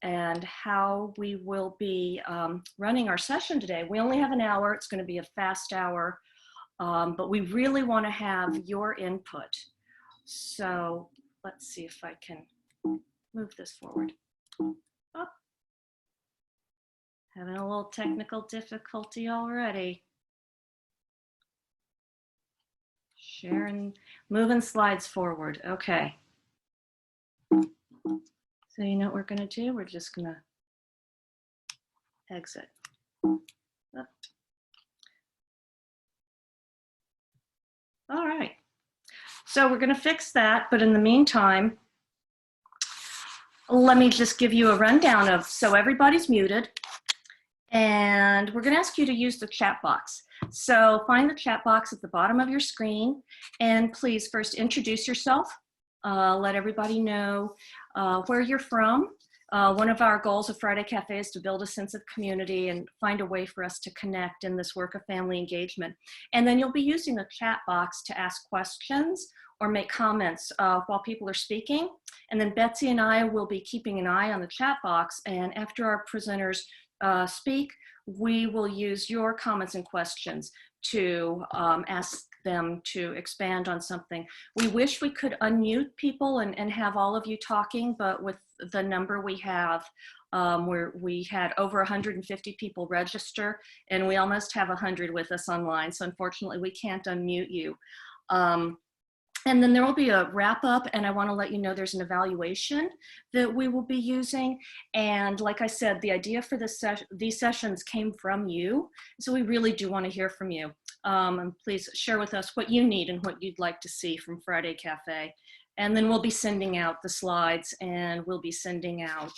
and how we will be running our session today. We only have an hour. It's going to be a fast hour, but we really want to have your input. So let's see if I can move this forward. Oh, having a little technical difficulty already. Sharing, moving slides forward. Okay. So you know what we're going to do? We're just going to exit. Oh. All right. So we're going to fix that, but in the meantime, let me just give you a rundown of, so everybody's muted, and we're going to ask you to use the chat box. So find the chat box at the bottom of your screen, and please first introduce yourself. Let everybody know where you're from. One of our goals of Friday Cafe is to build a sense of community and find a way for us to connect in this work of family engagement. And then you'll be using the chat box to ask questions or make comments while people are speaking. And then Betsy and I will be keeping an eye on the chat box, and after our presenters speak, we will use your comments and questions to ask them to expand on something. We wish we could unmute people and have all of you talking, but with the number we have, where we had over 150 people register, and we almost have 100 with us online. So unfortunately, we can't unmute you. And then there will be a wrap up, and I want to let you know there's an evaluation that we will be using. And like I said, the idea for this these sessions came from you. So we really do want to hear from you. And please share with us what you need and what you'd like to see from Friday Cafe. And then we'll be sending out the slides, and we'll be sending out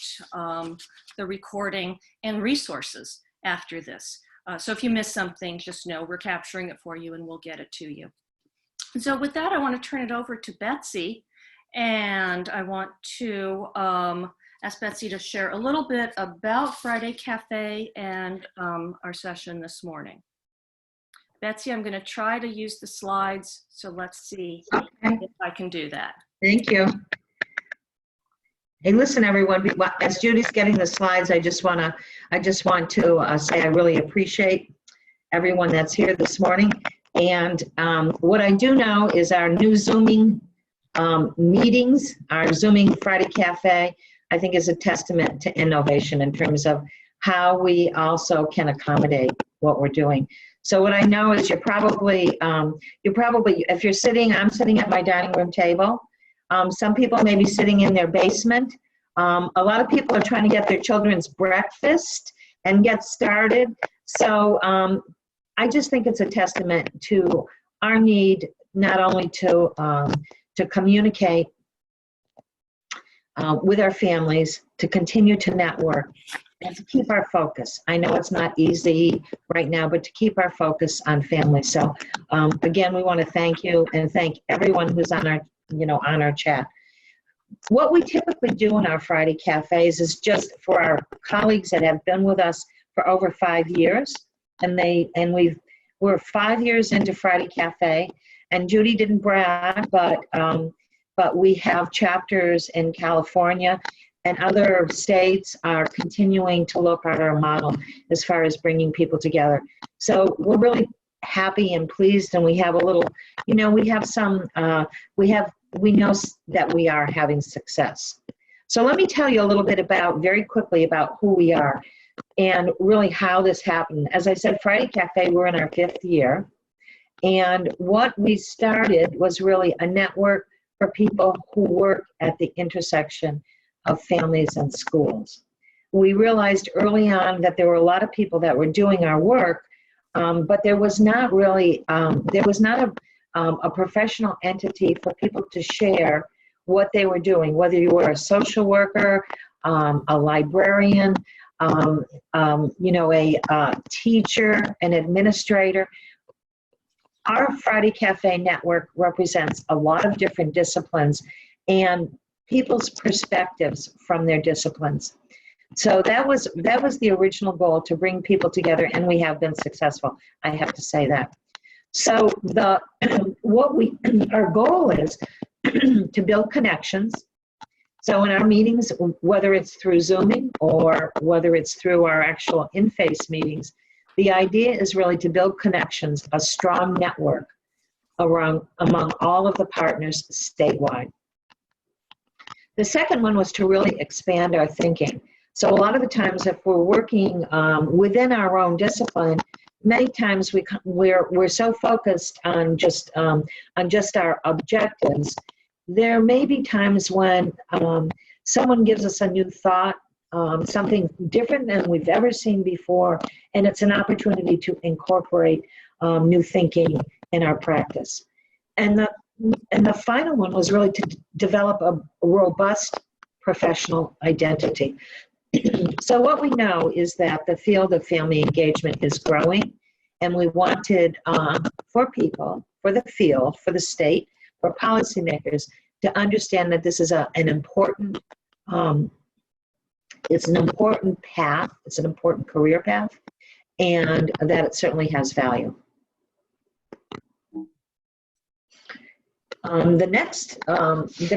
the recording and resources after this. So if you miss something, just know we're capturing it for you and we'll get it to you. So with that, I want to turn it over to Betsy, and I want to ask Betsy to share a little bit about Friday Cafe and our session this morning. Betsy, I'm going to try to use the slides, so let's see if I can do that. Thank you. Hey, listen, everyone. As Judy's getting the slides, I just want to say I really appreciate everyone that's here this morning. And what I do know is our new Zooming meetings, our Zooming Friday Cafe, I think is a testament to innovation in terms of how we also can accommodate what we're doing. So what I know is you're probably, if you're sitting, I'm sitting at my dining room table. Some people may be sitting in their basement. A lot of people are trying to get their children's breakfast and get started. So I just think it's a testament to our need not only to communicate with our families, to continue to network, and to keep our focus. I know it's not easy right now, but to keep our focus on family. So again, we want to thank you and thank everyone who's on our, on our chat. What we typically do in our Friday cafes is just for our colleagues that have been with us for over 5 years, and we're 5 years into Friday Cafe, and Judy didn't brag, but we have chapters in California, and other states are continuing to look at our model as far as bringing people together. So we're really happy and pleased, and we have a little, we have some, we know that we are having success. So let me tell you a little bit very quickly about who we are and really how this happened. As I said, Friday Cafe, we're in our 5th year, and what we started was really a network for people who work at the intersection of families and schools. We realized early on that there were a lot of people that were doing our work, but there was not really, a professional entity for people to share what they were doing, whether you were a social worker, a librarian, a teacher, an administrator. Our Friday Cafe network represents a lot of different disciplines and people's perspectives from their disciplines. So that was the original goal, to bring people together, and we have been successful. I have to say that. So our goal is to build connections So in our meetings, whether it's through Zooming or whether it's through our actual in-face meetings, the idea is really to build connections, a strong network among all of the partners statewide. The second one was to really expand our thinking. So a lot of the times, if we're working within our own discipline, many times we're so focused on just our objectives. There may be times when someone gives us a new thought, something different than we've ever seen before, and it's an opportunity to incorporate new thinking in our practice. And the final one was really to develop a robust professional identity. So what we know is that the field of family engagement is growing, and we wanted for people, for the field, for the state, for policymakers to understand that this is an important, it's an important path, it's an important career path, and that it certainly has value. The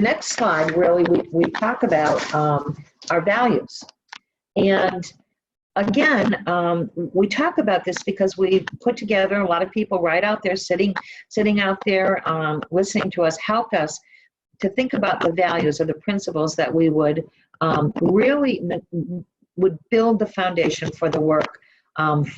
next slide, really, we talk about our values. And again, we talk about this because we put together a lot of people right out there sitting out there listening to us, helped us to think about the values or the principles that we would really would build the foundation for the work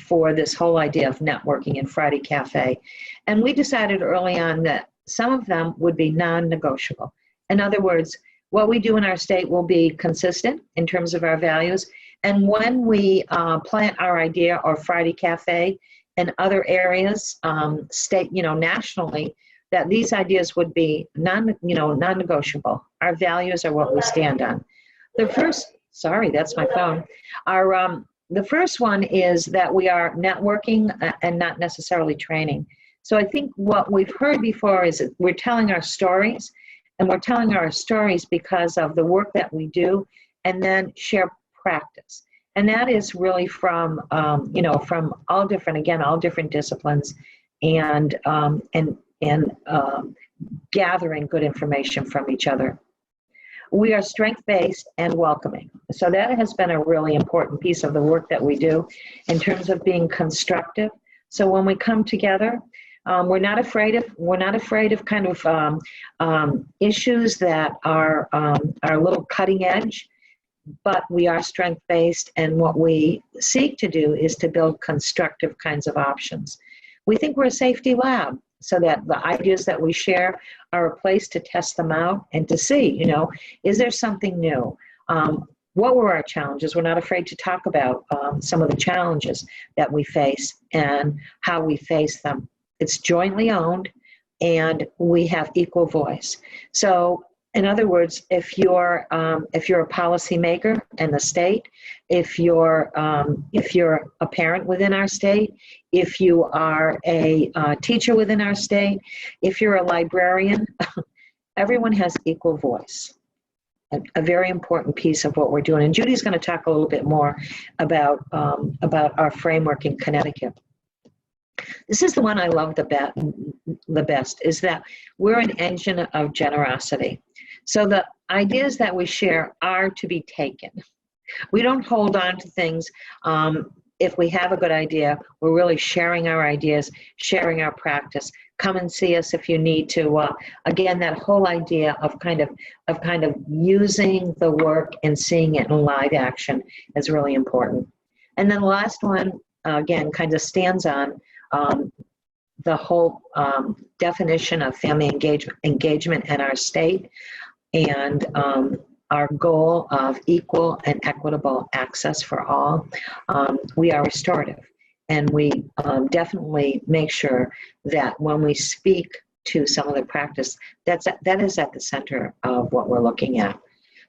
for this whole idea of networking in Friday Cafe. And we decided early on that some of them would be non-negotiable. In other words, what we do in our state will be consistent in terms of our values. And when we plant our idea or Friday Cafe in other areas, nationally, that these ideas would be non-negotiable. Our values are what we stand on. The first, sorry, that's my phone. The first one is that we are networking and not necessarily training. So I think what we've heard before is that we're telling our stories, and we're telling our stories because of the work that we do, and then share practice. And that is really from all different disciplines, and gathering good information from each other. We are strength-based and welcoming. So that has been a really important piece of the work that we do in terms of being constructive. So when we come together, we're not afraid of kind of issues that are a little cutting edge, but we are strength-based, and what we seek to do is to build constructive kinds of options. We think we're a safety lab, so that the ideas that we share are a place to test them out and to see, is there something new? What were our challenges? We're not afraid to talk about some of the challenges that we face and how we face them. It's jointly owned, and we have equal voice. So, in other words, if you're a policymaker in the state, if you're a parent within our state, if you are a teacher within our state, if you're a librarian, everyone has equal voice. A very important piece of what we're doing. And Judy's going to talk a little bit more about our framework in Connecticut. This is the one I love the best, is that we're an engine of generosity. So the ideas that we share are to be taken. We don't hold on to things. If we have a good idea, we're really sharing our ideas, sharing our practice. Come and see us if you need to. Again, that whole idea of kind of using the work and seeing it in live action is really important. And then the last one, again, kind of stands on the whole definition of family engagement in our state, and our goal of equal and equitable access for all. We are restorative, and we definitely make sure that when we speak to some of the practice, that is at the center of what we're looking at.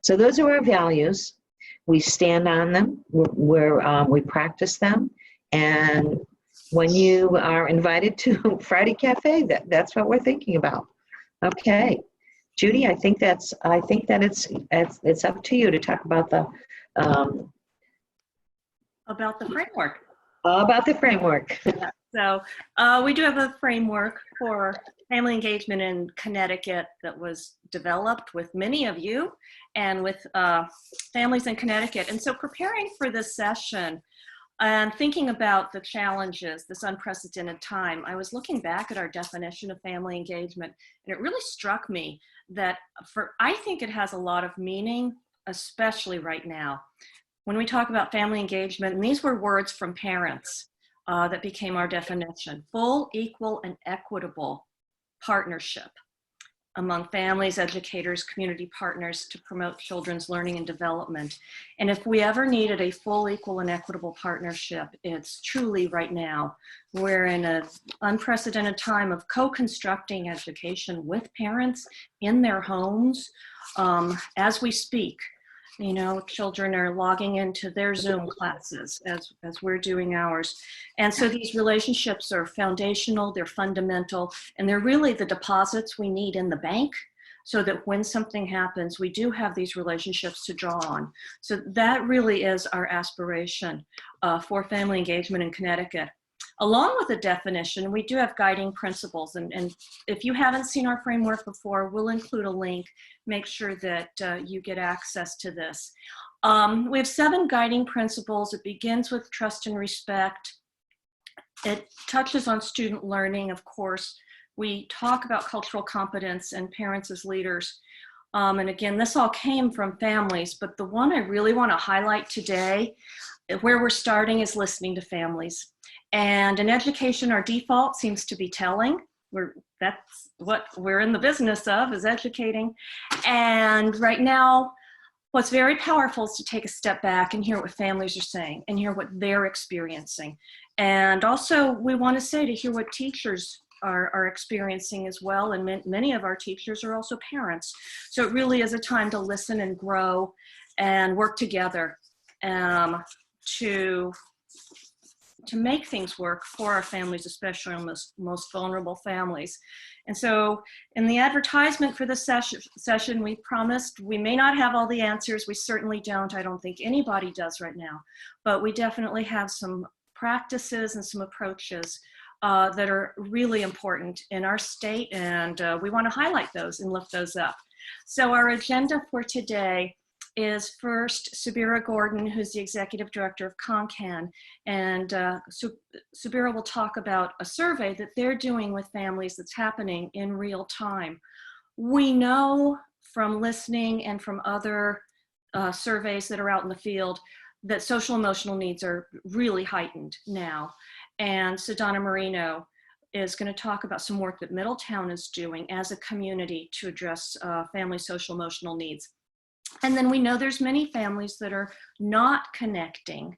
So those are our values. We stand on them. We practice them, and when you are invited to Friday Cafe, that's what we're thinking about. Okay, Judy, I think that it's up to you to talk about the About the framework. about the framework. So we do have a framework for family engagement in Connecticut that was developed with many of you and with families in Connecticut. And so preparing for this session and thinking about the challenges, this unprecedented time, I was looking back at our definition of family engagement, and it really struck me that I think it has a lot of meaning, especially right now. When we talk about family engagement, and these were words from parents that became our definition: full, equal, and equitable partnership among families, educators, community partners to promote children's learning and development. And if we ever needed a full, equal, and equitable partnership, it's truly right now. We're in an unprecedented time of co-constructing education with parents in their homes as we speak. You know, children are logging into their Zoom classes as we're doing ours. And so these relationships are foundational, they're fundamental, and they're really the deposits we need in the bank so that when something happens, we do have these relationships to draw on. So that really is our aspiration for family engagement in Connecticut. Along with the definition, we do have guiding principles. And if you haven't seen our framework before, we'll include a link. Make sure that you get access to this. We have 7 guiding principles. It begins with trust and respect. It touches on student learning, of course. We talk about cultural competence and parents as leaders. And again, this all came from families, but the one I really want to highlight today, where we're starting, is listening to families. And in education, our default seems to be telling. That's what we're in the business of, is educating. And right now, what's very powerful is to take a step back and hear what families are saying and hear what they're experiencing. And also, we want to say to hear what teachers are experiencing as well. And many of our teachers are also parents. So it really is a time to listen and grow and work together to make things work for our families, especially our most vulnerable families. And so in the advertisement for this session, we promised we may not have all the answers. We certainly don't. I don't think anybody does right now. But we definitely have some practices and some approaches that are really important in our state. And we want to highlight those and lift those up. So our agenda for today is first Subira Gordon, who's the Executive Director of CONCAN. And Subira will talk about a survey that they're doing with families that's happening in real time. We know from listening and from other surveys that are out in the field that social emotional needs are really heightened now. And Sedona Marino is going to talk about some work that Middletown is doing as a community to address family social emotional needs. And then we know there's many families that are not connecting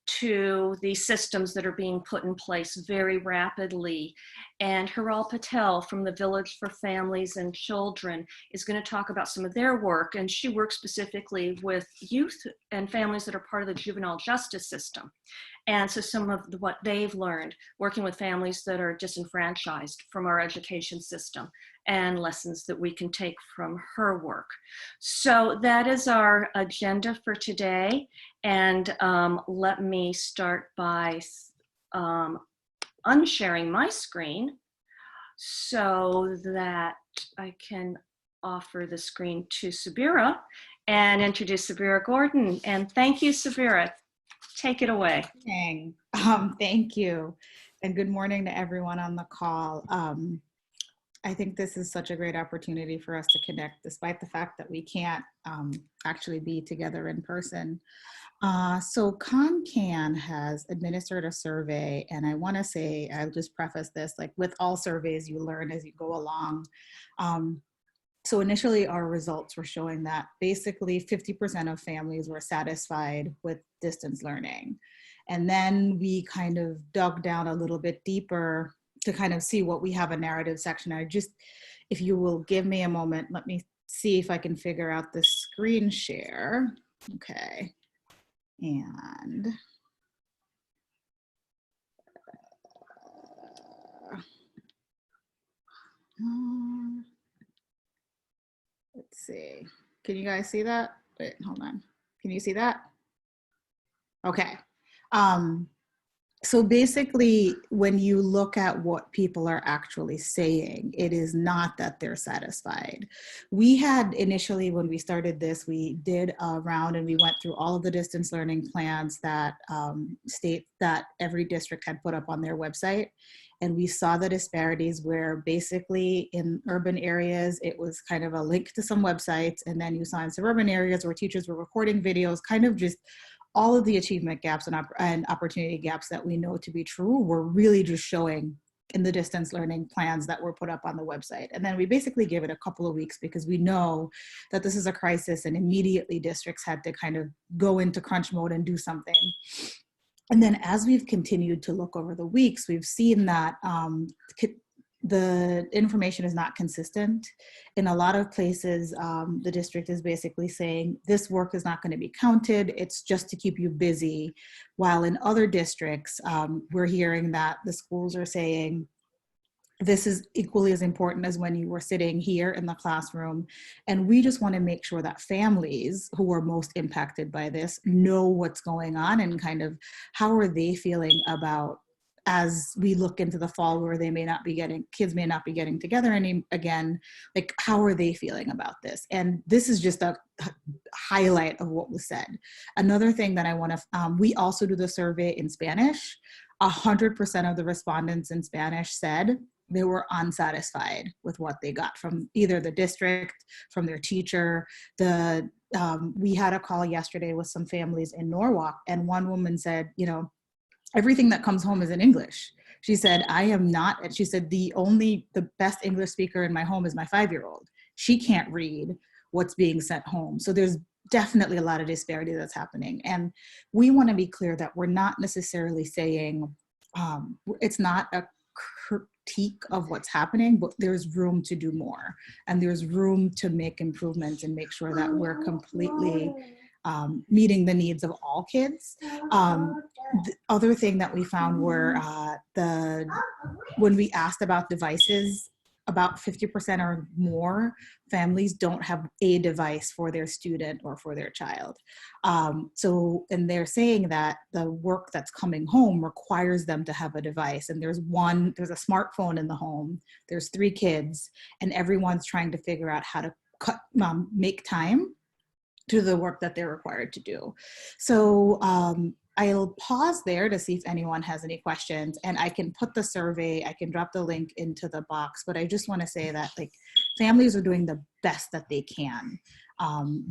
to the systems that are being put in place very rapidly. And Hiral Patel from the Village for Families and Children is going to talk about some of their work. And she works specifically with youth and families that are part of the juvenile justice system. And so some of what they've learned working with families that are disenfranchised from our education system, and lessons that we can take from her work. So that is our agenda for today. And let me start by unsharing my screen so that I can offer the screen to Subira and introduce Subira Gordon. And thank you, Subira. Take it away. Thank you. And good morning to everyone on the call. I think this is such a great opportunity for us to connect, despite the fact that we can't actually be together in person. So CONCAN has administered a survey, and I want to say, I'll just preface this, like with all surveys, you learn as you go along. So initially our results were showing that basically 50% of families were satisfied with distance learning. And then we kind of dug down a little bit deeper to kind of see what we have a narrative section. If you will give me a moment, let me see if I can figure out the screen share. Okay. And let's see. Can you guys see that? Wait, hold on. Can you see that? Okay. So basically, when you look at what people are actually saying, it is not that they're satisfied. We had initially, when we started this, we did a round and we went through all of the distance learning plans that state that every district had put up on their website. And we saw the disparities where basically in urban areas, it was kind of a link to some websites. And then you saw in suburban areas where teachers were recording videos, kind of just all of the achievement gaps and opportunity gaps that we know to be true were really just showing in the distance learning plans that were put up on the website. And then we basically gave it a couple of weeks because we know that this is a crisis, and immediately districts had to kind of go into crunch mode and do something. And then as we've continued to look over the weeks, we've seen that the information is not consistent. In a lot of places, the district is basically saying this work is not going to be counted, it's just to keep you busy. While in other districts, we're hearing that the schools are saying this is equally as important as when you were sitting here in the classroom. And we just want to make sure that families who are most impacted by this know what's going on and kind of how are they feeling about, as we look into the fall where they may not be getting, kids may not be getting together again, like how are they feeling about this? And this is just a highlight of what was said. Another thing that I want to, we also do the survey in Spanish. 100% of the respondents in Spanish said they were unsatisfied with what they got from either the district, from their teacher. We had a call yesterday with some families in Norwalk, and one woman said, you know, everything that comes home is in English. She said, I am not, and she said, the best English speaker in my home is my 5-year-old. She can't read what's being sent home. So there's definitely a lot of disparity that's happening. And we want to be clear that we're not necessarily saying, it's not a critique of what's happening, but there's room to do more. And there's room to make improvements and make sure that we're completely meeting the needs of all kids. The other thing that we found were when we asked about devices, about 50% or more families don't have a device for their student or for their child. And they're saying that the work that's coming home requires them to have a device. And there's a smartphone in the home, there's 3 kids, and everyone's trying to figure out how to make time to the work that they're required to do. So I'll pause there to see if anyone has any questions, and I can put the survey, I can drop the link into the box, but I just want to say that like families are doing the best that they can.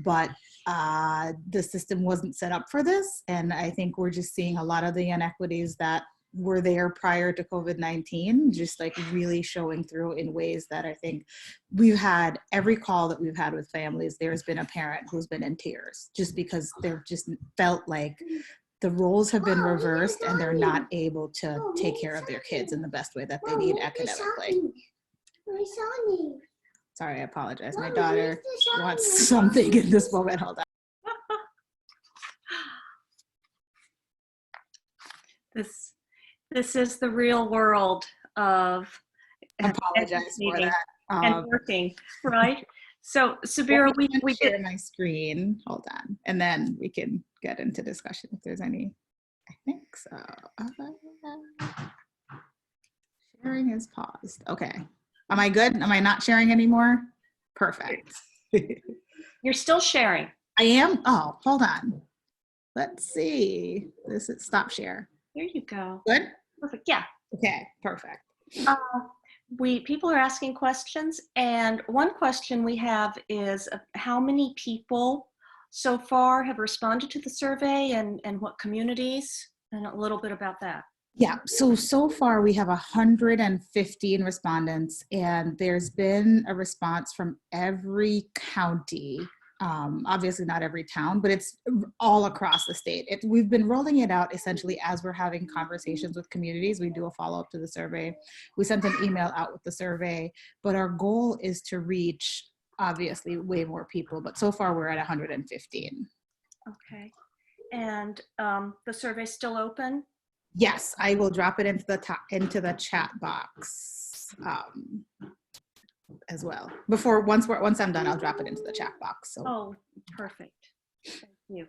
But the system wasn't set up for this. And I think we're just seeing a lot of the inequities that were there prior to COVID-19, just like really showing through in ways that I think we've had every call that we've had with families, there's been a parent who's been in tears just because they've just felt like the roles have been reversed and they're not able to take care of their kids in the best way that they need academically. Sorry, I apologize. My daughter wants something in this moment. Hold on. This is the real world of I apologize for that. And working, right? So Sabira, we share my screen. Hold on, and then we can get into discussion if there's any. I think so. Sharing is paused. Okay. Am I good? Am I not sharing anymore? Perfect. You're still sharing. I am. Oh, hold on. Let's see. This is stop share. There you go. Good. Perfect. Yeah. Okay. Perfect. People are asking questions, and one question we have is how many people so far have responded to the survey, and what communities, and a little bit about that. Yeah, so far we have 115 respondents, and there's been a response from every county. Obviously not every town, but it's all across the state. We've been rolling it out essentially as we're having conversations with communities. We do a follow-up to the survey. We sent an email out with the survey, but our goal is to reach obviously way more people, but so far we're at 115. Okay, and the survey's still open? Yes, I will drop it into the chat box as well. Once I'm done, I'll drop it into the chat box. So. Oh, perfect. Thank you.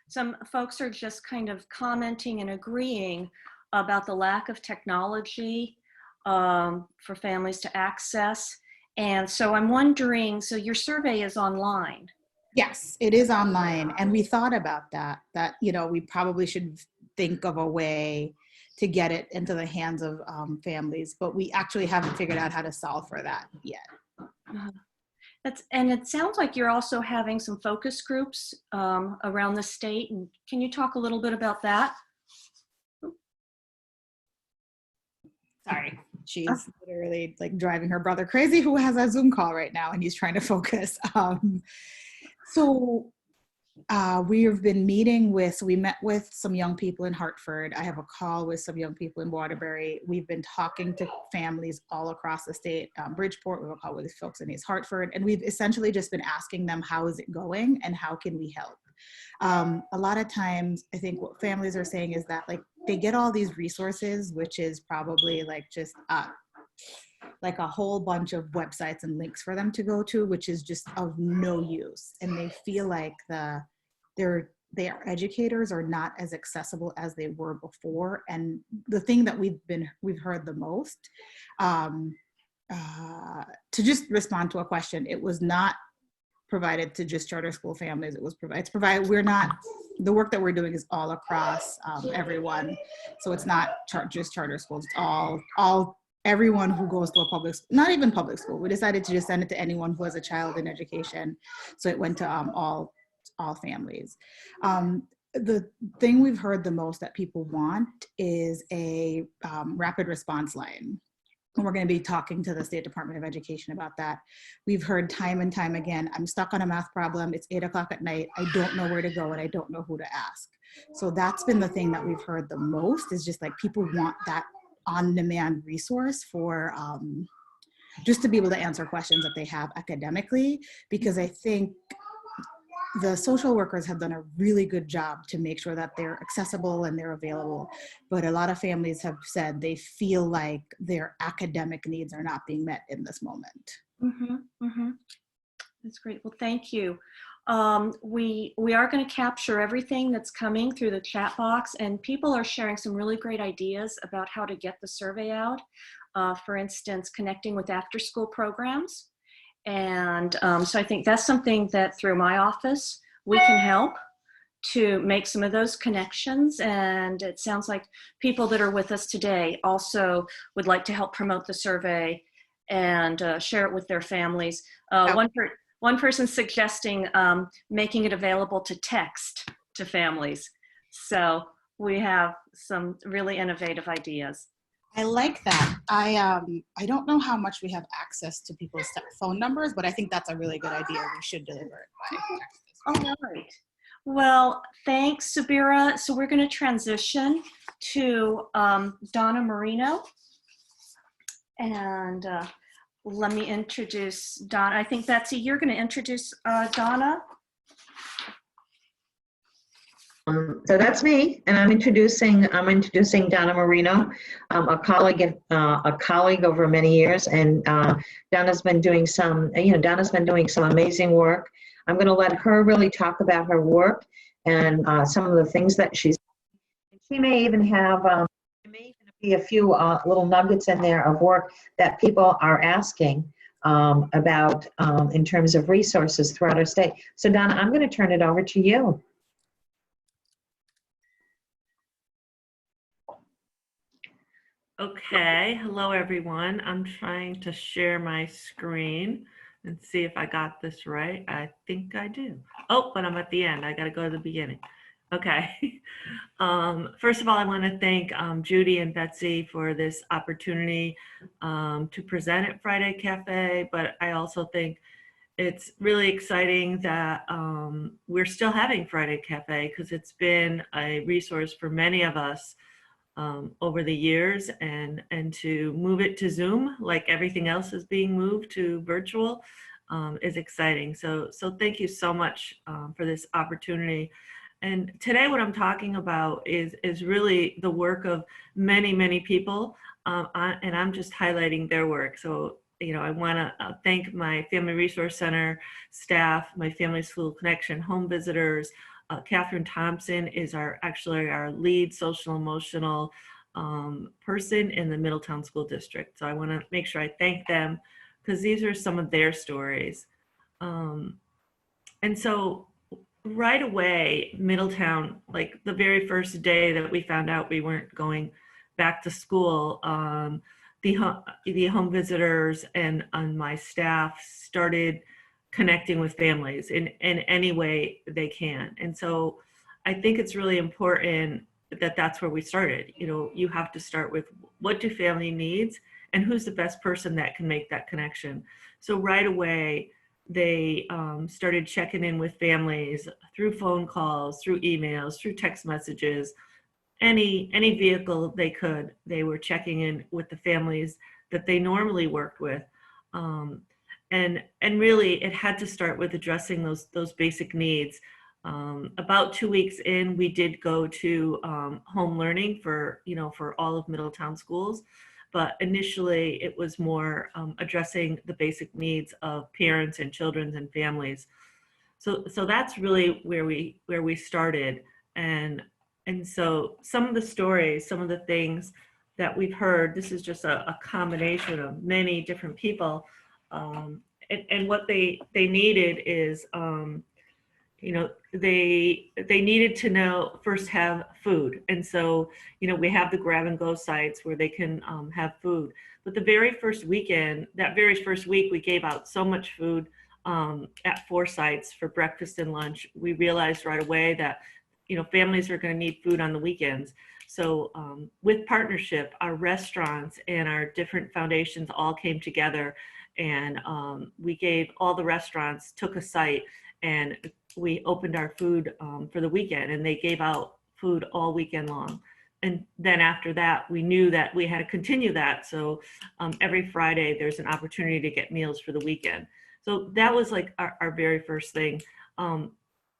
some folks are just kind of commenting and agreeing about the lack of technology for families to access. And so I'm wondering, so your survey is online. Yes, it is online. And we thought about that, we probably should think of a way to get it into the hands of families, but we actually haven't figured out how to solve for that yet. Uh-huh. And it sounds like you're also having some focus groups around the state. And can you talk a little bit about that? Sorry, she's literally like driving her brother crazy who has a Zoom call right now and he's trying to focus. We have been meeting we met with some young people in Hartford. I have a call with some young people in Waterbury. We've been talking to families all across the state, Bridgeport, we have a call with folks in East Hartford, and we've essentially just been asking them, how is it going and how can we help? A lot of times, I think what families are saying is that like they get all these resources, which is probably like just like a whole bunch of websites and links for them to go to, which is just of no use. And they feel like their educators are not as accessible as they were before. And the thing that we've heard the most, to just respond to a question, it was not provided to just charter school families. It's provided, the work that we're doing is all across everyone. So it's not just charter schools, it's all everyone who goes to a public, not even public school. We decided to just send it to anyone who has a child in education. So it went to all families. The thing we've heard the most that people want is a rapid response line. And we're going to be talking to the State Department of Education about that. We've heard time and time again, I'm stuck on a math problem. It's 8 o'clock at night. I don't know where to go and I don't know who to ask. So that's been the thing that we've heard the most, is just like people want that on-demand resource for just to be able to answer questions that they have academically, because I think the social workers have done a really good job to make sure that they're accessible and they're available. But a lot of families have said they feel like their academic needs are not being met in this moment. Mm-hmm, mm-hmm. That's great. Well, thank you. We are going to capture everything that's coming through the chat box, and people are sharing some really great ideas about how to get the survey out. For instance, connecting with after-school programs. And so I think that's something that through my office, we can help to make some of those connections. And it sounds like people that are with us today also would like to help promote the survey and share it with their families. One person suggesting making it available to text to families. So we have some really innovative ideas. I like that. I don't know how much we have access to people's phone numbers, but I think that's a really good idea. We should deliver it by text. All right. Well, thanks, Sabira. So we're going to transition to Donna Marino. And let me introduce Donna. I think, Betsy, you're going to introduce Donna. So that's me, and I'm introducing Donna Marino, a colleague over many years, and Donna's been doing some amazing work. I'm going to let her really talk about her work and some of the things that she may even have. There may even be a few little nuggets in there of work that people are asking about in terms of resources throughout our state. So Donna, I'm going to turn it over to you. Okay, hello everyone. I'm trying to share my screen and see if I got this right. I think I do. Oh, but I'm at the end. I got to go to the beginning. Okay. First of all, I want to thank Judy and Betsy for this opportunity to present at Friday Cafe, but I also think it's really exciting that we're still having Friday Cafe, because it's been a resource for many of us over the years, and to move it to Zoom, like everything else is being moved to virtual, is exciting. So thank you so much for this opportunity. And today what I'm talking about is really the work of many people, and I'm just highlighting their work. So I want to thank my Family Resource Center staff, my Family School Connection home visitors, Catherine Thompson is actually our lead social emotional person in the Middletown School District. So I want to make sure I thank them because these are some of their stories. And so right away, Middletown, like the very first day that we found out we weren't going back to school, the home visitors and my staff started connecting with families in any way they can. And so I think it's really important that that's where we started. You know, you have to start with what do family needs and who's the best person that can make that connection. So right away, they started checking in with families through phone calls, through emails, through text messages, any vehicle they could. They were checking in with the families that they normally worked with. And really it had to start with addressing those basic needs. About 2 weeks in, we did go to home learning for all of Middletown schools. But initially it was more addressing the basic needs of parents and children and families. So that's really where we started. And so some of the stories, some of the things that we've heard, this is just a combination of many different people. And what they needed is, they needed to know first have food. And so, we have the grab and go sites where they can have food. But the very first weekend, that very first week, we gave out so much food at 4 sites for breakfast and lunch. We realized right away that, families are going to need food on the weekends. So with partnership, our restaurants and our different foundations all came together, and we gave all the restaurants, took a site, and we opened our food for the weekend, and they gave out food all weekend long. And then after that, we knew that we had to continue that. So every Friday, there's an opportunity to get meals for the weekend. So that was like our very first thing.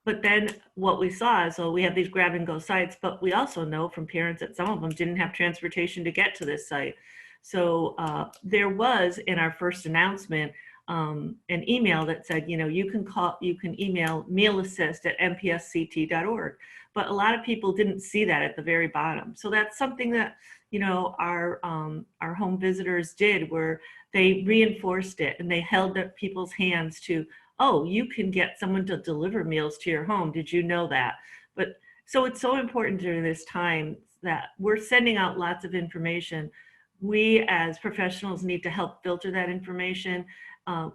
But then what we saw is, we have these grab and go sites, but we also know from parents that some of them didn't have transportation to get to this site. So there was, in our first announcement, an email that said, you can email mealassist@mpsct.org. But a lot of people didn't see that at the very bottom. So that's something that, our home visitors did, where they reinforced it and they held up people's hands to, oh, you can get someone to deliver meals to your home. Did you know that? But so it's so important during this time that we're sending out lots of information. We as professionals need to help filter that information.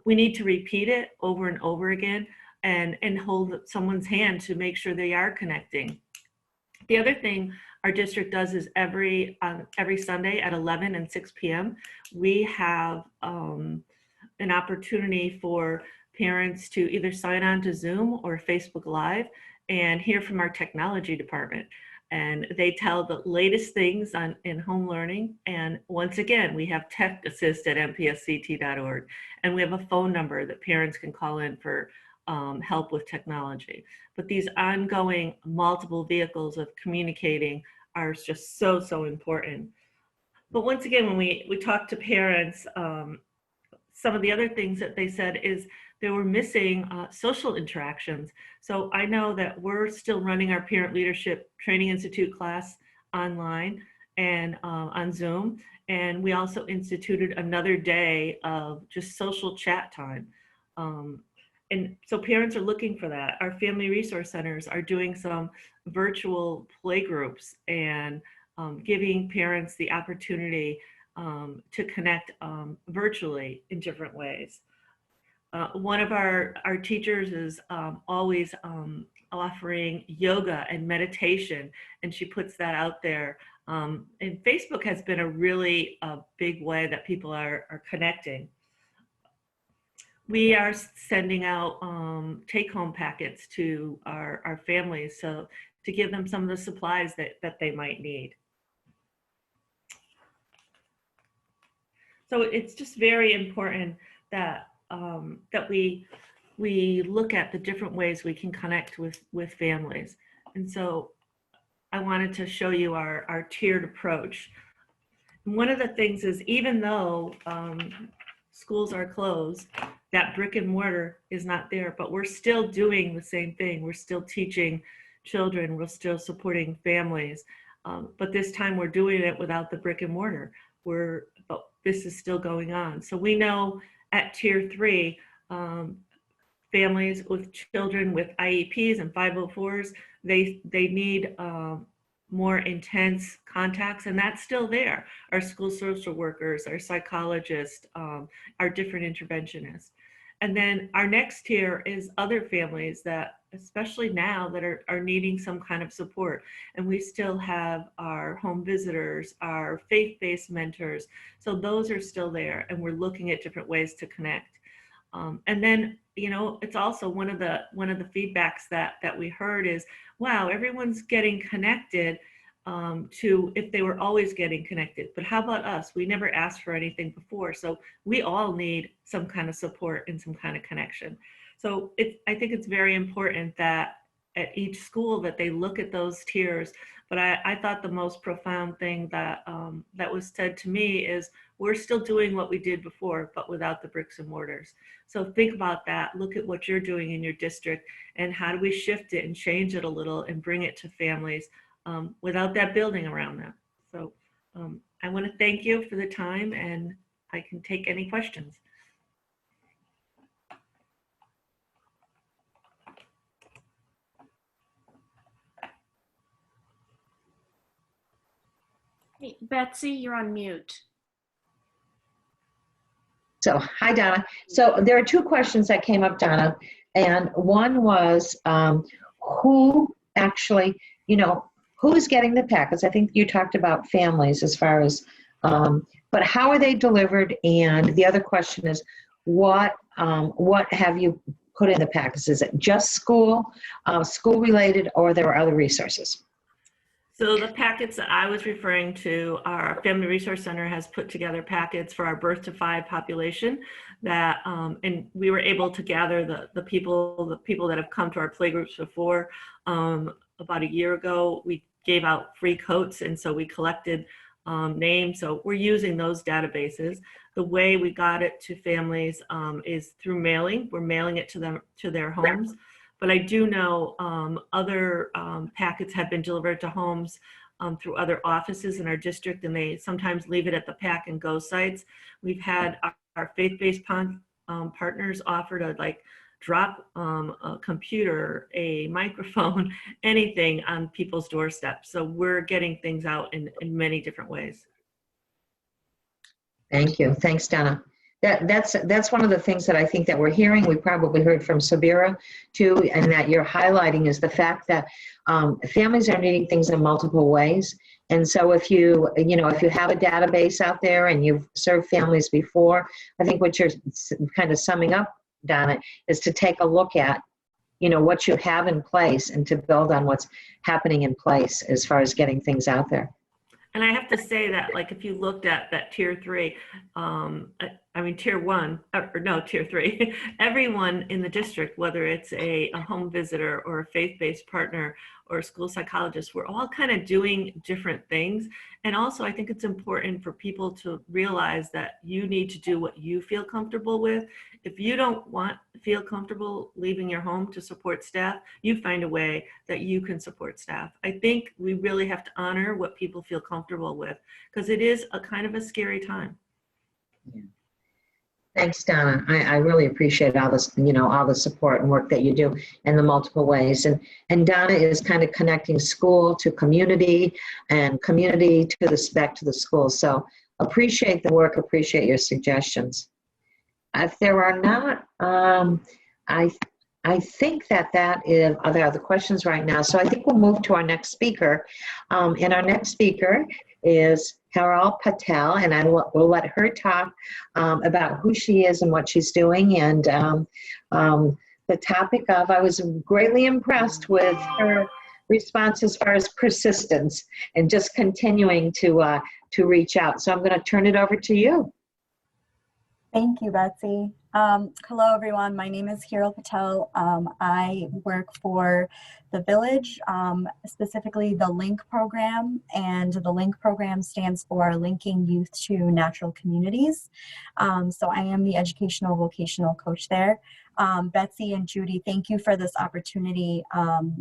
We need to repeat it over and over again and hold someone's hand to make sure they are connecting. The other thing our district does is every Sunday at 11 and 6 p.m., we have an opportunity for parents to either sign on to Zoom or Facebook Live and hear from our technology department. And they tell the latest things in home learning. And once again, we have techassist@mpsct.org. And we have a phone number that parents can call in for help with technology. But these ongoing multiple vehicles of communicating are just so, so important. But once again, when we talk to parents, some of the other things that they said is they were missing social interactions. So I know that we're still running our Parent Leadership Training Institute class online and on Zoom. And we also instituted another day of just social chat time. And so parents are looking for that. Our family resource centers are doing some virtual play groups and giving parents the opportunity to connect virtually in different ways. One of our teachers is always offering yoga and meditation, and she puts that out there. And Facebook has been a really big way that people are connecting. We are sending out take-home packets to our families, so to give them some of the supplies that they might need. So it's just very important that that we look at the different ways we can connect with families. And so I wanted to show you our tiered approach. And one of the things is, even though schools are closed, that brick and mortar is not there, but we're still doing the same thing. We're still teaching, children, we're still supporting families. But this time we're doing it without the brick and mortar. But this is still going on. So we know at tier 3, families with children with IEPs and 504s, they need more intense contacts, and that's still there. Our school social workers, our psychologists, our different interventionists. And then our next tier is other families that, especially now, that are needing some kind of support. And we still have our home visitors, our faith-based mentors. So those are still there, and we're looking at different ways to connect. And then, you know, it's also one of the feedbacks that we heard is, wow, everyone's getting connected to if they were always getting connected. But how about us? We never asked for anything before. So we all need some kind of support and some kind of connection. So I think it's very important that at each school that they look at those tiers. But I thought the most profound thing that that was said to me is, we're still doing what we did before, but without the bricks and mortars. So think about that. Look at what you're doing in your district, and how do we shift it and change it a little and bring it to families without that building around them. So I want to thank you for the time, and I can take any questions. Hey, Betsy, you're on mute. So, hi, Donna. So there are 2 questions that came up, Donna. And one was, who actually, you know, who's getting the packets? I think you talked about families as far as, but how are they delivered? And the other question is, what have you put in the packets? Is it just school related, or there are other resources? So the packets that I was referring to, our Family Resource Center has put together packets for our birth to 5 population that, and we were able to gather the people that have come to our playgroups before. About a year ago, we gave out free coats, and so we collected names. So we're using those databases. The way we got it to families is through mailing. We're mailing it to them, to their homes. But I do know other packets have been delivered to homes through other offices in our district, and they sometimes leave it at the pack and go sites. We've had our faith-based partners offer to drop a computer, a microphone, anything on people's doorsteps. So we're getting things out in many different ways. Thank you. Thanks, Donna. That's one of the things that I think that we're hearing. We probably heard from Sabira too, and that you're highlighting is the fact that families are needing things in multiple ways. And so if you have a database out there and you've served families before, I think what you're kind of summing up, Donna, is to take a look at, you know, what you have in place and to build on what's happening in place as far as getting things out there. And I have to say that, like, if you looked at that tier 3, I mean, tier 1, or no, tier 3, everyone in the district, whether it's a home visitor or a faith-based partner or a school psychologist, we're all kind of doing different things. And also, I think it's important for people to realize that you need to do what you feel comfortable with. If you don't feel comfortable leaving your home to support staff, you find a way that you can support staff. I think we really have to honor what people feel comfortable with, because it is a kind of a scary time. Yeah. Thanks, Donna. I really appreciate all this, you know, all the support and work that you do in the multiple ways. And Donna is kind of connecting school to community and community to back to the school. So appreciate the work, appreciate your suggestions. If there are not, I think that is, there are the questions right now. So I think we'll move to our next speaker. And our next speaker is Carol Patel, and we'll let her talk about who she is and what she's doing. And the topic of, I was greatly impressed with her response as far as persistence and just continuing to reach out. So I'm going to turn it over to you. Thank you, Betsy. Hello, everyone. My name is Carol Patel. I work for the Village, specifically the LINK program, and the LINK program stands for Linking Youth to Natural Communities. So I am the educational vocational coach there. Betsy and Judy, thank you for this opportunity.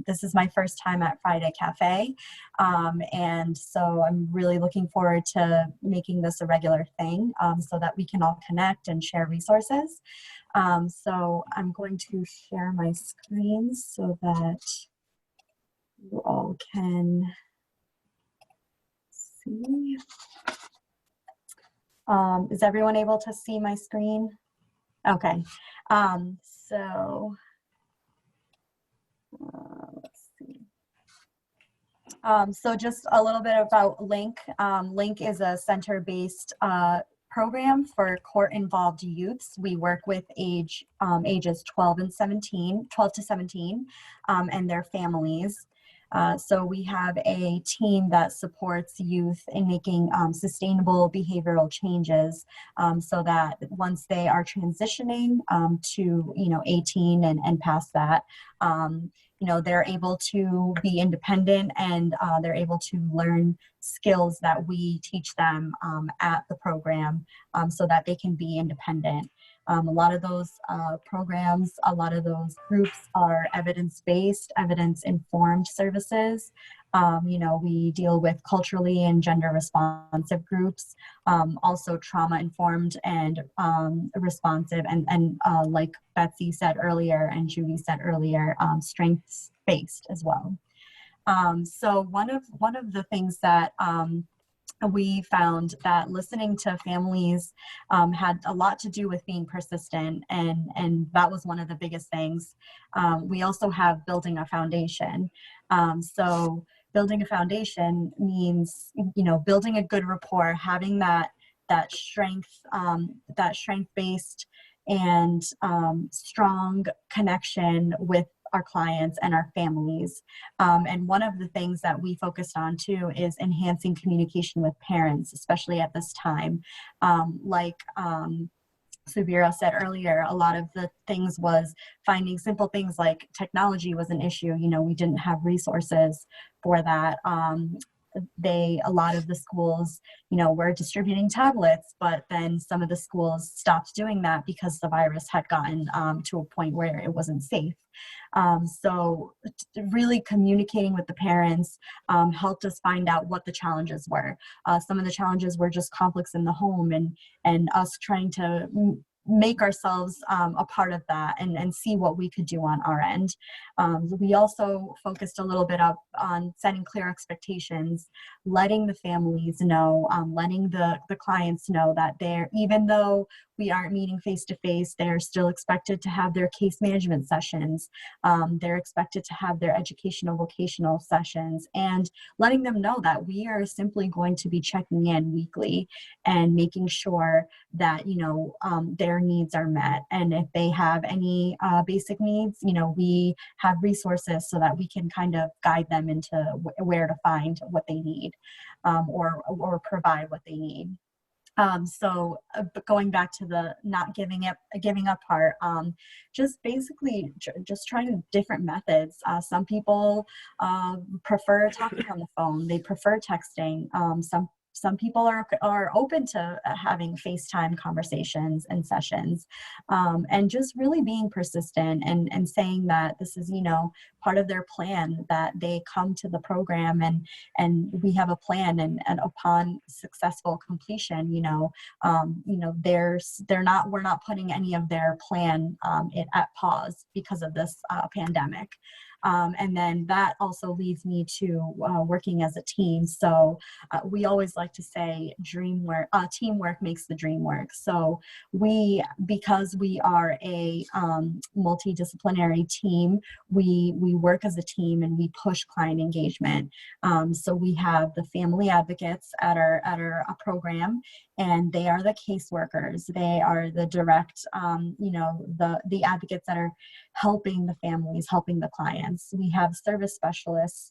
This is my first time at Friday Cafe. And so I'm really looking forward to making this a regular thing so that we can all connect and share resources. So I'm going to share my screen so that you all can see. Is everyone able to see my screen? Okay. So let's see. So just a little bit about LINK. LINK is a center-based program for court-involved youths. We work with ages 12 to 17, and their families. So we have a team that supports youth in making sustainable behavioral changes so that once they are transitioning to 18 and past that, they're able to be independent and they're able to learn skills that we teach them at the program so that they can be independent. A lot of those programs, a lot of those groups are evidence-based, evidence-informed services. We deal with culturally and gender responsive groups, also trauma-informed and responsive, and like Betsy said earlier and Judy said earlier, strengths-based as well. So one of the things that we found that listening to families had a lot to do with being persistent, and that was one of the biggest things. We also have building a foundation. So building a foundation means, building a good rapport, having that strength-based and strong connection with our clients and our families. And one of the things that we focused on too is enhancing communication with parents, especially at this time. Like Subira said earlier, a lot of the things was finding simple things like technology was an issue. We didn't have resources for that. A lot of the schools, were distributing tablets, but then some of the schools stopped doing that because the virus had gotten to a point where it wasn't safe. So really communicating with the parents helped us find out what the challenges were. Some of the challenges were just conflicts in the home and us trying to make ourselves a part of that and see what we could do on our end. We also focused a little bit on setting clear expectations, letting the families know, letting the clients know that even though we aren't meeting face-to-face, they're still expected to have their case management sessions. They're expected to have their educational vocational sessions, and letting them know that we are simply going to be checking in weekly and making sure that, their needs are met. And if they have any basic needs, we have resources so that we can kind of guide them into where to find what they need or provide what they need. But going back to the not giving up part, just basically just trying different methods. Some people prefer talking on the phone. They prefer texting. Some people are open to having FaceTime conversations and sessions, and just really being persistent and saying that this is, part of their plan, that they come to the program and we have a plan, and upon successful completion, we're not putting any of their plan at pause because of this pandemic. And then that also leads me to working as a team. So we always like to say teamwork makes the dream work. So because we are a multidisciplinary team, we work as a team and we push client engagement. So we have the family advocates at our program, and they are the caseworkers. They are the direct, the advocates that are helping the families, helping the clients. We have service specialists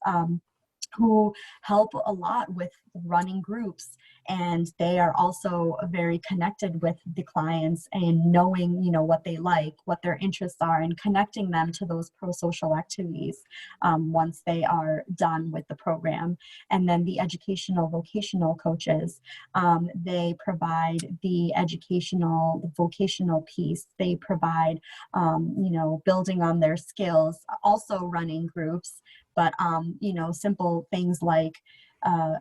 who help a lot with running groups, and they are also very connected with the clients and knowing, you know, what they like, what their interests are, and connecting them to those pro-social activities once they are done with the program. And then the educational vocational coaches, they provide the educational, the vocational piece. They provide, you know, building on their skills, also running groups, but you know, simple things like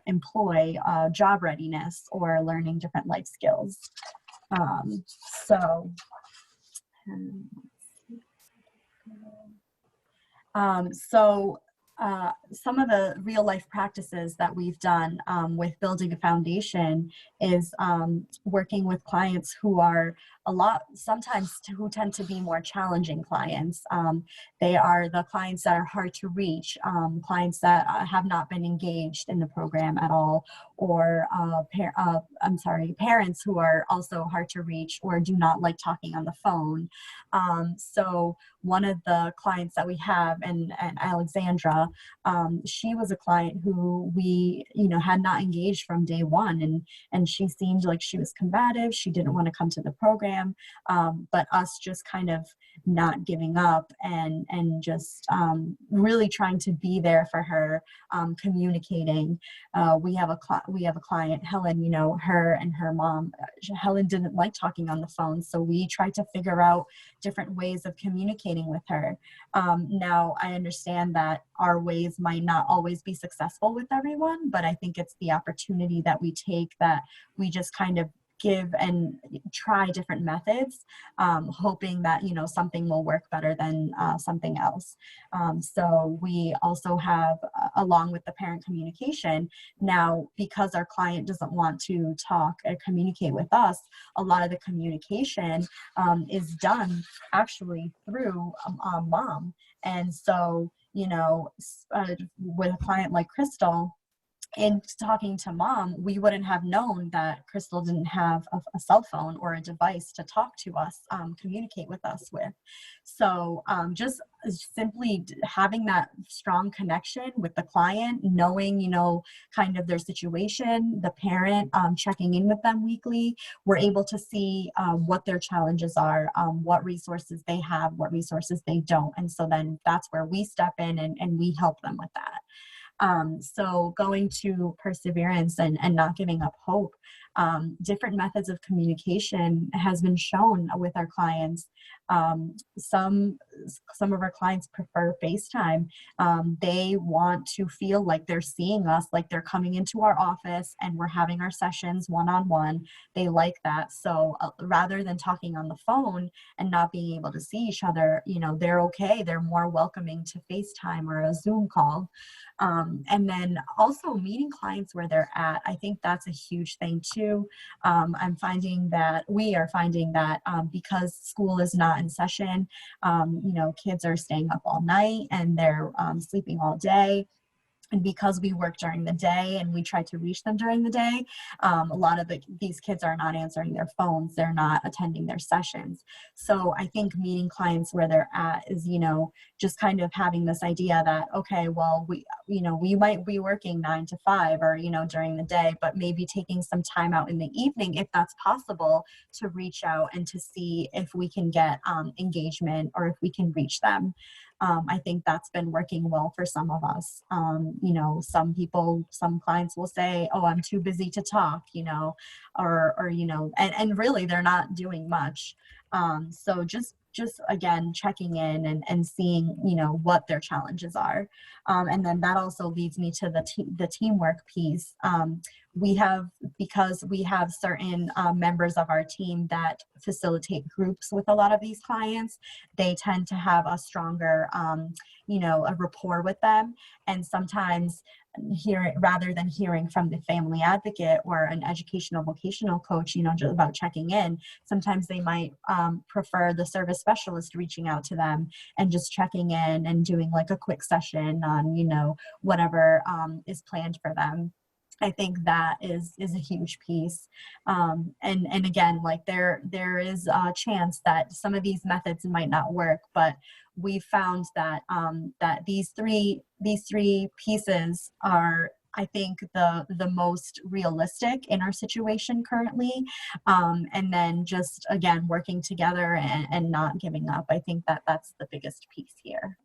employ job readiness or learning different life skills. So some of the real life practices that we've done with building a foundation is working with clients who are sometimes who tend to be more challenging clients. They are the clients that are hard to reach, clients that have not been engaged in the program at all, or parents who are also hard to reach or do not like talking on the phone. So one of the clients that we have, and Alexandra, she was a client who we, you know, had not engaged from day one, and she seemed like she was combative. She didn't want to come to the program, but us just kind of not giving up and just really trying to be there for her, communicating. We have a client, Helen. You know, her and her mom, Helen didn't like talking on the phone, so we tried to figure out different ways of communicating with her. Now, I understand that our ways might not always be successful with everyone, but I think it's the opportunity that we take, that we just kind of give and try different methods, hoping that, you know, something will work better than something else. So we also have, along with the parent communication, now, because our client doesn't want to talk or communicate with us, a lot of the communication is done actually through mom. And so, you know, with a client like Crystal, in talking to mom, we wouldn't have known that Crystal didn't have a cell phone or a device to talk to us, communicate with us with. So just simply having that strong connection with the client, knowing, you know, kind of their situation, the parent, checking in with them weekly, we're able to see what their challenges are, what resources they have, what resources they don't. And so then that's where we step in and we help them with that. So going to perseverance and not giving up hope. Different methods of communication has been shown with our clients. Some of our clients prefer FaceTime. They want to feel like they're seeing us, like they're coming into our office and we're having our sessions one-on-one. They like that. So rather than talking on the phone and not being able to see each other, you know, they're okay. They're more welcoming to FaceTime or a Zoom call. And then also meeting clients where they're at. I think that's a huge thing too. We are finding that because school is not in session, you know, kids are staying up all night and they're sleeping all day. And because we work during the day and we try to reach them during the day, a lot of these kids are not answering their phones. They're not attending their sessions. So I think meeting clients where they're at is, you know, just kind of having this idea that, okay, well, we might be working 9 to 5 or, you know, during the day, but maybe taking some time out in the evening, if that's possible, to reach out and to see if we can get engagement or if we can reach them. I think that's been working well for some of us. You know, some clients will say, oh, I'm too busy to talk, you know, or you know, and really they're not doing much. So just again, checking in and seeing, you know, what their challenges are. And then that also leads me to the teamwork piece. Because we have certain members of our team that facilitate groups with a lot of these clients, they tend to have a stronger, you know, a rapport with them. And sometimes rather than hearing from the family advocate or an educational vocational coach, you know, just about checking in, sometimes they might prefer the service specialist reaching out to them and just checking in and doing like a quick session on, you know, whatever is planned for them. I think that is a huge piece. And again, like there is a chance that some of these methods might not work, but we found that that these three pieces are, I think, the most realistic in our situation currently. And then just again working together and not giving up. I think that that's the biggest piece here.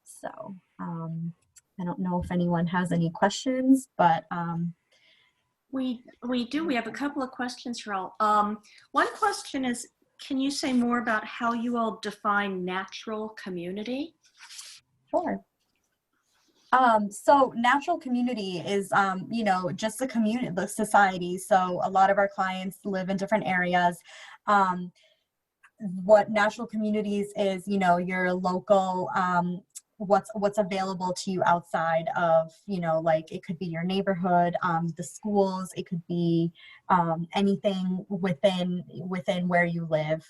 So I don't know if anyone has any questions, but We do. We have a couple of questions for all. One question is, can you say more about how you all define natural community? sure. So natural community is, you know, just the community, the society. So a lot of our clients live in different areas. What natural communities is, you know, your local, what's available to you outside of, you know, like it could be your neighborhood, the schools, it could be anything within where you live.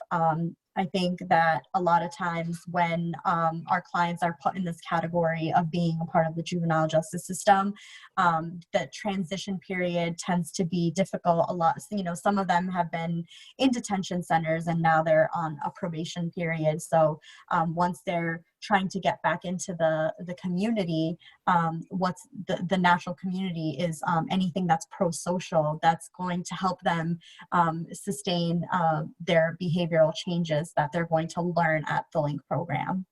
I think that a lot of times when our clients are put in this category of being a part of the juvenile justice system, the transition period tends to be difficult a lot. So, you know, some of them have been in detention centers and now they're on a probation period. So once they're trying to get back into the community, what's the natural community is anything that's pro-social, that's going to help them sustain their behavioral changes that they're going to learn at the LINK program.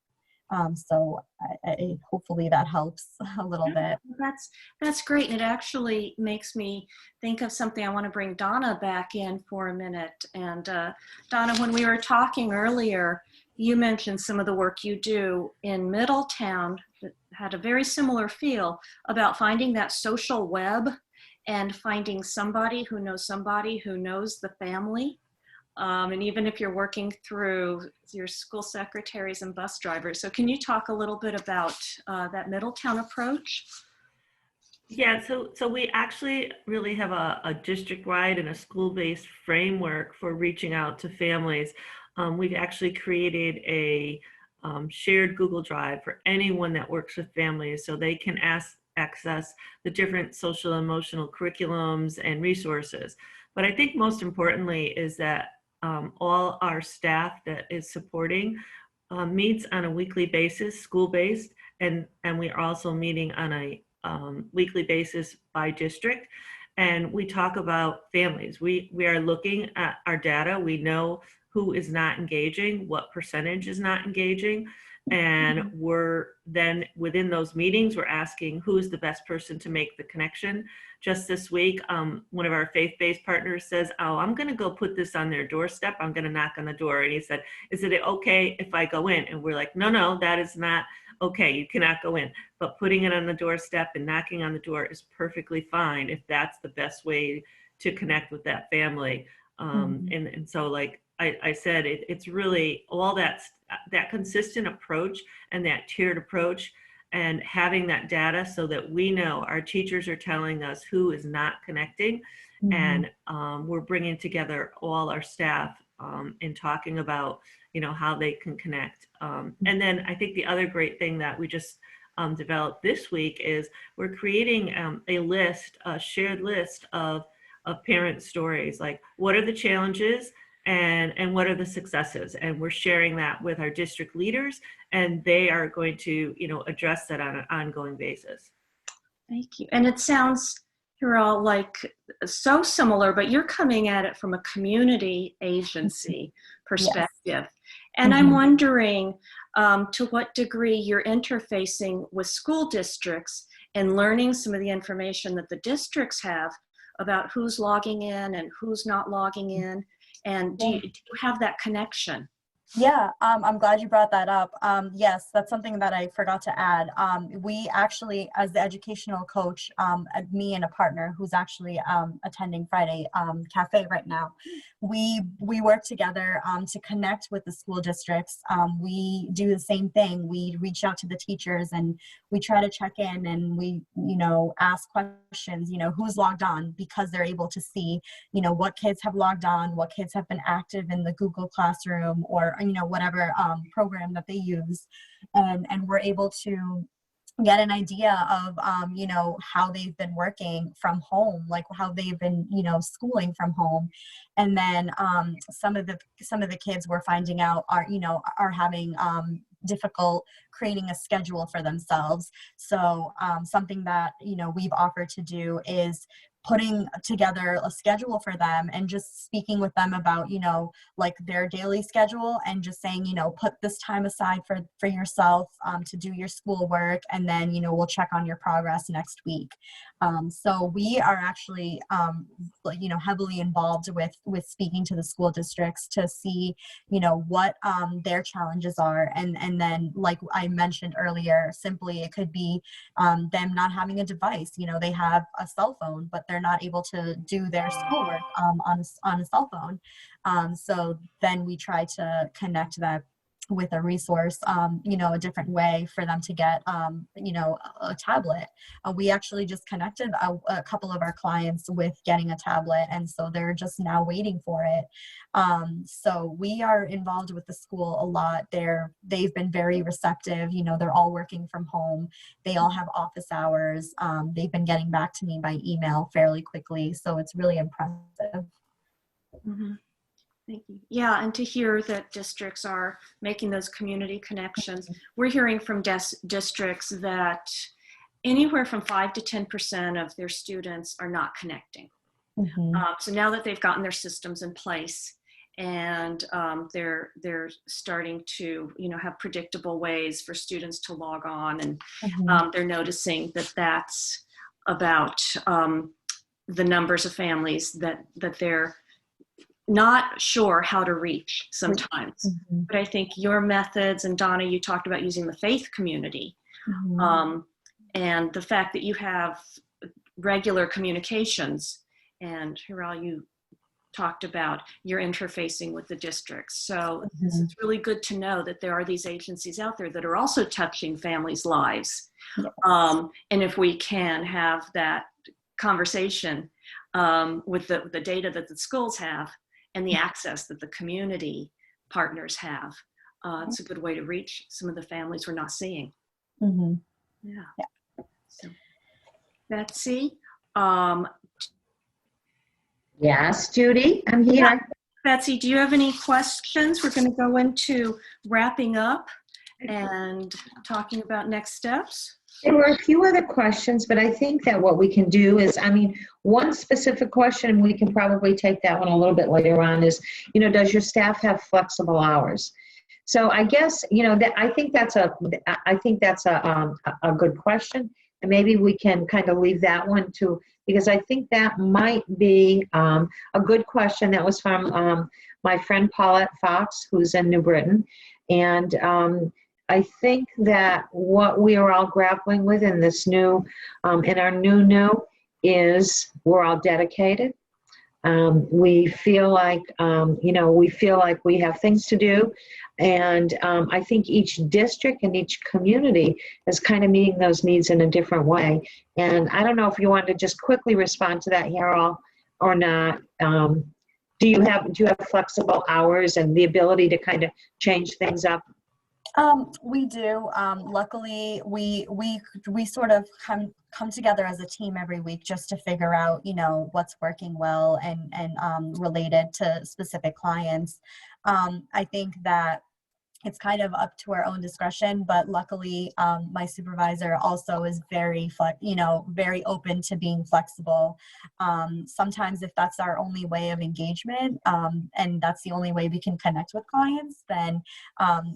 So hopefully that helps a little bit. That's great. And it actually makes me think of something. I want to bring Donna back in for a minute. And Donna, when we were talking earlier, you mentioned some of the work you do in Middletown that had a very similar feel about finding that social web and finding somebody who knows the family. And even if you're working through your school secretaries and bus drivers. So can you talk a little bit about that Middletown approach? Yeah, so we actually really have a district-wide and a school-based framework for reaching out to families. We've actually created a shared Google Drive for anyone that works with families so they can access the different social and emotional curriculums and resources. But I think most importantly is that all our staff that is supporting meets on a weekly basis, school-based, and we are also meeting on a weekly basis by district. And we talk about families. We are looking at our data. We know who is not engaging, what percentage is not engaging. And we're then within those meetings, we're asking who is the best person to make the connection. Just this week, one of our faith-based partners says, oh, I'm gonna go put this on their doorstep. I'm gonna knock on the door. And he said, is it okay if I go in? And we're like, no, that is not okay. You cannot go in. But putting it on the doorstep and knocking on the door is perfectly fine if that's the best way to connect with that family. And so like I said, it's really all that consistent approach and that tiered approach and having that data so that we know our teachers are telling us who is not connecting. And we're bringing together all our staff in talking about, you know, how they can connect. And then I think the other great thing that we just developed this week is we're creating a shared list of parent stories, like what are the challenges and what are the successes, and we're sharing that with our district leaders, and they are going to, you know, address that on an ongoing basis. Thank you. And it sounds, you're all like so similar, but you're coming at it from a community agency perspective. Yes. And I'm wondering to what degree you're interfacing with school districts and learning some of the information that the districts have about who's logging in and who's not logging in. And do you have that connection? Yeah, I'm glad you brought that up. Yes, that's something that I forgot to add. We actually, as the educational coach, me and a partner who's actually attending Friday Cafe right now, we work together to connect with the school districts. We do the same thing. We reach out to the teachers and we try to check in and we, you know, ask questions, you know, who's logged on, because they're able to see, you know, what kids have logged on, what kids have been active in the Google Classroom or, you know, whatever program that they use. And we're able to get an idea of, how they've been working from home, like how they've been, schooling from home. And then some of the kids we're finding out are having difficult creating a schedule for themselves. So something that, we've offered to do is putting together a schedule for them and just speaking with them about, like their daily schedule, and just saying, put this time aside for yourself to do your schoolwork, and then, we'll check on your progress next week. So we are actually, heavily involved with speaking to the school districts to see, what their challenges are. And then, like I mentioned earlier, simply it could be them not having a device. They have a cell phone, but they're not able to do their schoolwork on a cell phone. So then we try to connect that with a resource, a different way for them to get, a tablet. We actually just connected a couple of our clients with getting a tablet, and so they're just now waiting for it. So we are involved with the school a lot. They've been very receptive. They're all working from home. They all have office hours. They've been getting back to me by email fairly quickly, so it's really impressive. Mhm. Thank you. Yeah, and to hear that districts are making those community connections. We're hearing from districts that anywhere from 5 to 10% of their students are not connecting. Mm-hmm. So now that they've gotten their systems in place, and they're starting to have predictable ways for students to log on, and Mm-hmm. they're noticing that that's about the numbers of families that they're not sure how to reach sometimes. Mm-hmm. But I think your methods, and Donna, you talked about using the faith community, Mm-hmm. and the fact that you have regular communications, and Hiral, you talked about your interfacing with the districts. So it's really good to know that there are these agencies out there that are also touching families' lives. Yes. And if we can have that conversation with the data that the schools have and the access that the community partners have, it's a good way to reach some of the families we're not seeing. Mm-hmm. Yeah. So, Betsy, Yes, Judy, I'm here. Betsy, do you have any questions? We're going to go into wrapping up and talking about next steps. There were a few other questions, but I think that what we can do is, one specific question, and we can probably take that one a little bit later on, is, does your staff have flexible hours? So I guess, I think that's a good question, and maybe we can kind of leave that one too, because I think that might be a good question. That was from my friend Paulette Fox, who's in New Britain, and I think that what we are all grappling with in this new, in our new is we're all dedicated. We feel like, we have things to do. And I think each district and each community is kind of meeting those needs in a different way. And I don't know if you want to just quickly respond to that, Harold, or not. Do you have flexible hours and the ability to kind of change things up? We do. Luckily, we sort of come together as a team every week just to figure out, what's working well and related to specific clients. I think that it's kind of up to our own discretion, but luckily my supervisor also is very open to being flexible. Sometimes if that's our only way of engagement, and that's the only way we can connect with clients, then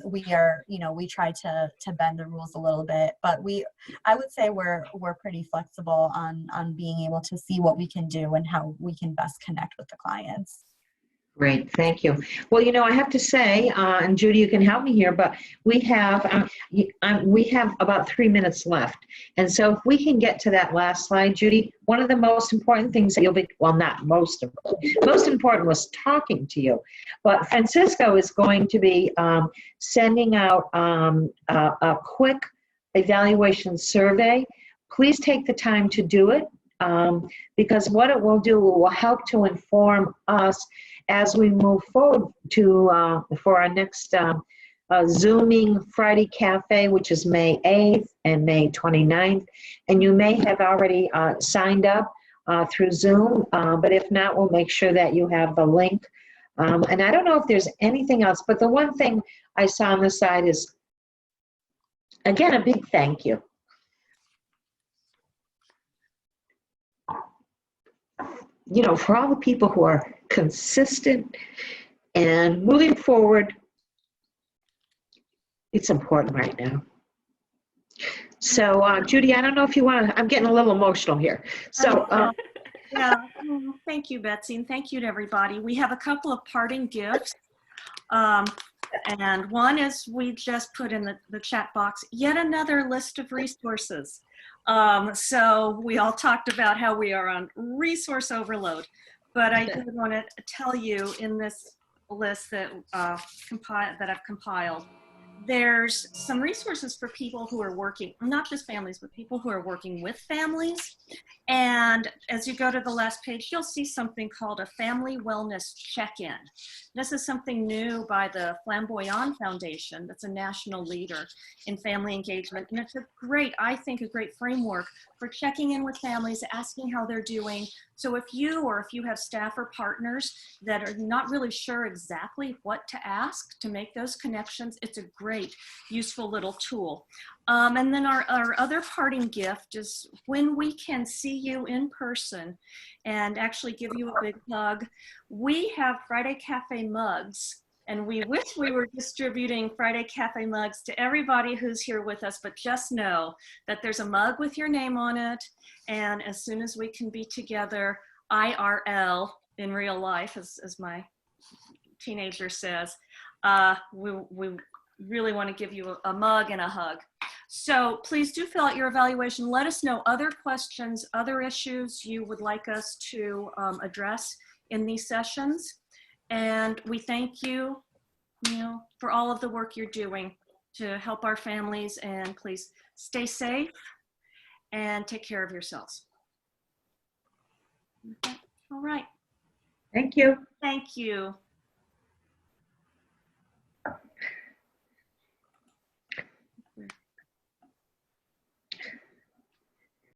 we try to bend the rules a little bit. But I would say we're pretty flexible on being able to see what we can do and how we can best connect with the clients. Great, thank you. Well, I have to say, and Judy, you can help me here, but we have about 3 minutes left. And so if we can get to that last slide, Judy, one of the most important things that not most important was talking to you. But Francisco is going to be sending out a quick evaluation survey. Please take the time to do it, because what it will do will help to inform us as we move forward to for our next Zooming Friday Cafe, which is May 8th and May 29th. And you may have already signed up through Zoom, but if not, we'll make sure that you have the link. And I don't know if there's anything else, but the one thing I saw on the side is, again, a big thank you. You know, for all the people who are consistent and moving forward. It's important right now. So, Judy, I don't know if you want to, I'm getting a little emotional here. So, Yeah, thank you, Betsy, and thank you to everybody. We have a couple of parting gifts. And one is we just put in the chat box, yet another list of resources. So we all talked about how we are on resource overload, but I did want to tell you in this list that, that I've compiled, there's some resources for people who are working, not just families, but people who are working with families. And as you go to the last page, you'll see something called a Family Wellness Check-In. This is something new by the Flamboyant Foundation. That's a national leader in family engagement. And it's a great, I think, a great framework for checking in with families, asking how they're doing. So if you have staff or partners that are not really sure exactly what to ask to make those connections, it's a great, useful little tool. And then our other parting gift is when we can see you in person and actually give you a big hug. We have Friday Cafe mugs, and we wish we were distributing Friday Cafe mugs to everybody who's here with us, but just know that there's a mug with your name on it. And as soon as we can be together, IRL, in real life, as my teenager says, we really want to give you a mug and a hug. So please do fill out your evaluation. Let us know other questions, other issues you would like us to address in these sessions. And we thank you, for all of the work you're doing to help our families, and please stay safe and take care of yourselves. Okay. All right. thank you. Thank you.